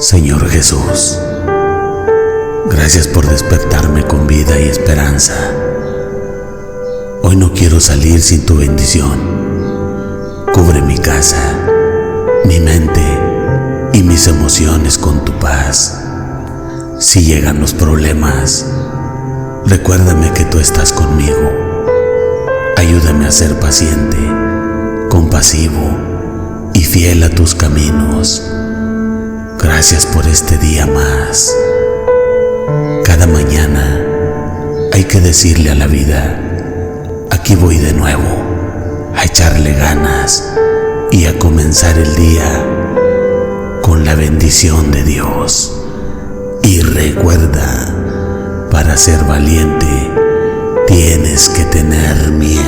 Señor Jesús, gracias por despertarme con vida y esperanza. Hoy no quiero salir sin tu bendición. Cubre mi casa, mi mente y mis emociones con tu paz. Si llegan los problemas, recuérdame que tú estás conmigo. Ayúdame a ser paciente, compasivo y fiel a tus caminos. Gracias por este día más. Cada mañana hay que decirle a la vida: aquí voy de nuevo, a echarle ganas y a comenzar el día con la bendición de Dios. Y recuerda, para ser valiente tienes que tener miedo.